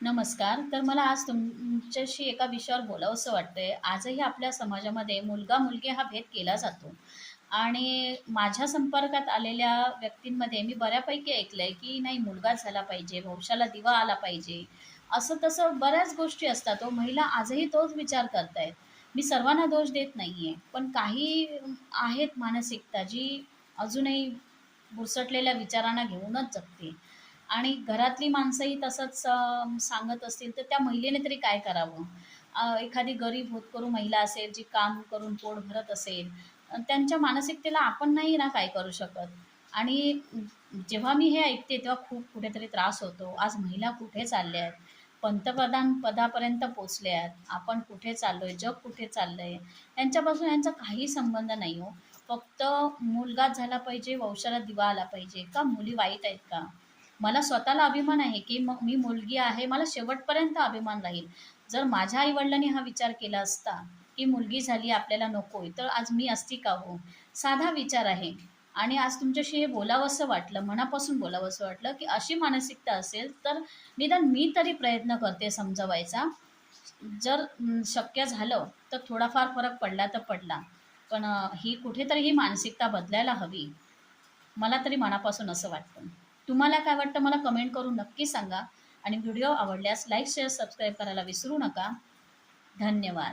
नमस्कार. तर मला आज तुमच्याशी एका विषयावर बोलावसं वाटतंय. आजही आपल्या समाजामध्ये मुलगा-मुलगी हा भेद केला जातो आणि माझ्या संपर्कात आलेल्या व्यक्तींमध्ये मी बऱ्यापैकी ऐकलंय, की नाही मुलगाच झाला पाहिजे, वंशाला दिवा आला पाहिजे. असं-तसं बऱ्याच गोष्टी असतात हो. महिला आजही तोच विचार करतायत. मी सर्वांना दोष देत नाहीये. पण काही आहेत मानसिकता जी अजूनही बुरसटलेल्या विचारांना घेऊनच जगते. आणि घरातली माणसंही तसंच सांगत असतील, तर त्या महिलेने तरी काय करावं? एखादी गरीब होतकरू महिला असेल, जी काम करून पोट भरत असेल, त्यांच्या मानसिकतेला आपण नाही ना काय करू शकत. आणि जेव्हा मी हे ऐकते, तेव्हा खूप कुठेतरी त्रास होतो. आज महिला कुठे चालल्या आहेत? पंतप्रधान पदापर्यंत पोहोचल्या आहेत. आपण कुठे चाललोय? जग कुठे चाललंय? यांच्यापासून यांचा काही संबंध नाही हो. फक्त मुलगाच झाला पाहिजे, वंशाला दिवा आला पाहिजे. का मुली वाईट आहेत का? मला स्वतःला अभिमान आहे, की मग मी मुलगी आहे, मला शेवटपर्यंत अभिमान राहील. जर माझ्या आई-वडिलांनी हा विचार केला असता, की मुलगी झाली आपल्याला नकोय, तर आज मी असती का हो? साधा विचार आहे. आणि आज तुमच्याशी हे बोलावसं वाटलं, मनापासून बोलावसं वाटलं, की अशी मानसिकता असेल, तर निदान मी तरी प्रयत्न करते समजवायचा. जर शक्य झालं, तर थोडाफार फरक पडला तर पडला. पण ही कुठेतरी ही मानसिकता बदलायला हवी. मला तरी मनापासून असं वाटतं. तुम्हाला काय वाटतं मला कमेंट करून नक्की सांगा आणि व्हिडिओ आवडल्यास लाईक, शेअर, सबस्क्राईब करायला विसरू नका. धन्यवाद.